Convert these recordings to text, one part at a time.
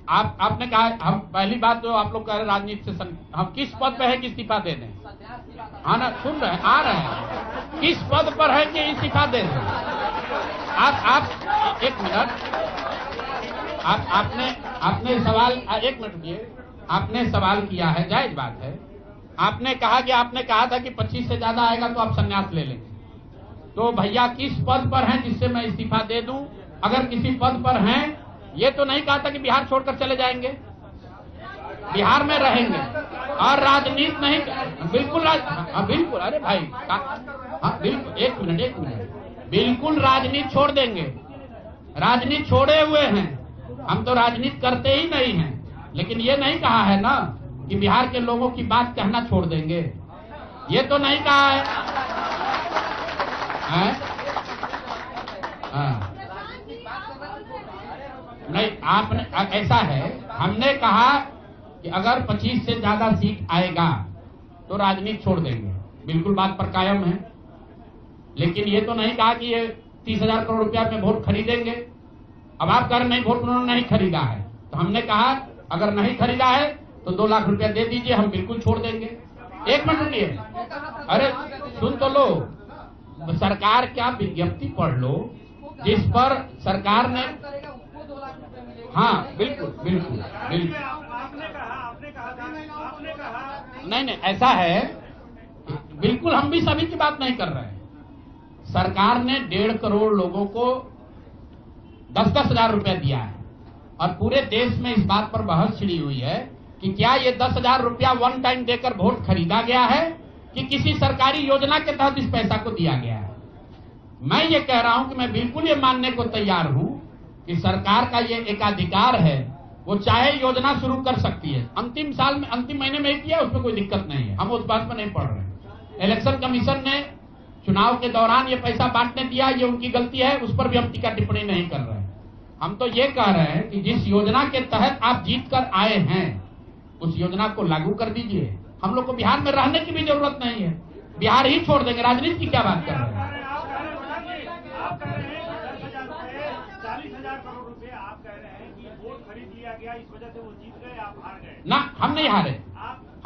आपने कहा, हम पहली बात तो आप लोग कह रहे राजनीति से हम किस पद पे है कि इस्तीफा दे दें? हाँ ना, सुन रहे हैं, आ रहे हैं, किस पद पर है कि इस्तीफा दे दें? आप एक मिनट, आपने सवाल, एक मिनट रुकिए, आपने सवाल किया है, जायज बात है। आपने कहा कि आपने कहा था कि 25 से ज्यादा आएगा तो आप संन्यास ले लेंगे। तो भैया किस पद पर हैं जिससे मैं इस्तीफा दे दूं? अगर किसी पद पर हैं, ये तो नहीं कहा था कि बिहार छोड़कर चले जाएंगे, बिहार में रहेंगे और राजनीति नहीं, बिल्कुल बिल्कुल, अरे भाई हाँ बिल्कुल, एक मिनट, बिल्कुल राजनीति छोड़ देंगे, राजनीति छोड़े हुए हैं, हम तो राजनीति करते ही नहीं हैं। लेकिन ये नहीं कहा है ना कि बिहार के लोगों की बात कहना छोड़ देंगे, ये तो नहीं कहा है, हाँ। नहीं, आपने, ऐसा है, हमने कहा कि अगर 25 से ज्यादा सीट आएगा तो राजनीति छोड़ देंगे, बिल्कुल बात पर कायम है। लेकिन ये तो नहीं कहा कि ये 30,000 करोड़ रुपया में वोट खरीदेंगे। अब आप कह रहे नहीं, वोट उन्होंने नहीं खरीदा है, तो हमने कहा अगर नहीं खरीदा है तो 2 लाख रुपया दे दीजिए, हम बिल्कुल छोड़ देंगे। एक मिनट रुकिए, अरे सुन तो लो, सरकार क्या विज्ञप्ति पढ़ लो जिस पर सरकार ने, हाँ बिल्कुल बिल्कुल बिल्कुल, नहीं ऐसा है, बिल्कुल हम भी सभी की बात नहीं कर रहे हैं। सरकार ने 1.5 करोड़ लोगों को 10-10 हजार रुपया दिया है और पूरे देश में इस बात पर बहस छिड़ी हुई है कि क्या ये 10 हजार रुपया वन टाइम देकर वोट खरीदा गया है कि किसी सरकारी योजना के तहत इस पैसा को दिया गया है। मैं ये कह रहा हूं कि मैं बिल्कुल ये मानने को तैयार हूं कि सरकार का ये एकाधिकार है, वो चाहे योजना शुरू कर सकती है, अंतिम साल में, अंतिम महीने में किया, उसमें कोई दिक्कत नहीं है, हम उस बात पर नहीं पढ़ रहे। इलेक्शन कमीशन ने चुनाव के दौरान ये पैसा बांटने दिया, ये उनकी गलती है, उस पर भी हम टीका टिप्पणी नहीं कर रहे हैं। हम तो ये कह रहे हैं कि जिस योजना के तहत आप जीत कर आए हैं उस योजना को लागू कर दीजिए। हम लोग को बिहार में रहने की भी जरूरत नहीं है, बिहार ही छोड़ देंगे, राजनीति की क्या बात कर रहे हैं? 40,000 करोड़ रुपए आप कह रहे हैं कि वोट खरीद लिया गया, इस वजह से वो जीत गए, आप हार गए ना। हम नहीं हारे,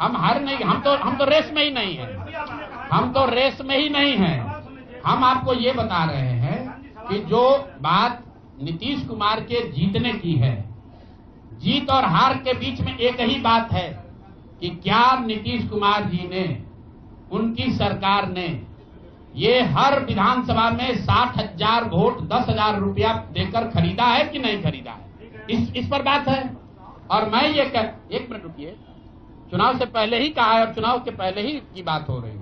हम हार नहीं, हम तो रेस में ही नहीं है, हम तो रेस में ही नहीं है। हम आपको ये बता रहे हैं कि जो बात नीतीश कुमार के जीतने की है, जीत और हार के बीच में एक ही बात है कि क्या नीतीश कुमार जी ने, उनकी सरकार ने ये हर विधानसभा में 60,000 वोट 10,000 रुपया देकर खरीदा है कि नहीं खरीदा है, इस पर बात है। और मैं ये एक मिनट रुकिए, चुनाव से पहले ही कहा है और चुनाव के पहले ही की बात हो रही है।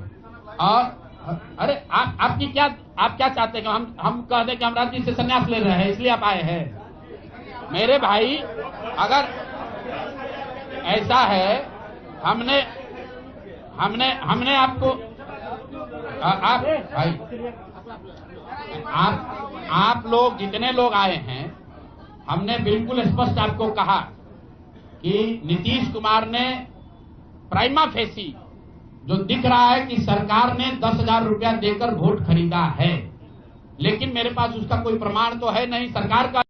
और अरे आप क्या चाहते हैं? हम कह दें कि हम राजनीति से संन्यास ले रहे हैं इसलिए आप आए हैं? मेरे भाई, अगर ऐसा है, हमने आपको, आप भाई, आप लोग जितने लोग आए हैं, हमने बिल्कुल स्पष्ट आपको कहा कि नीतीश कुमार ने प्राइमा फेसी जो दिख रहा है कि सरकार ने 10,000 रुपया देकर वोट खरीदा है, लेकिन मेरे पास उसका कोई प्रमाण तो है नहीं। सरकार का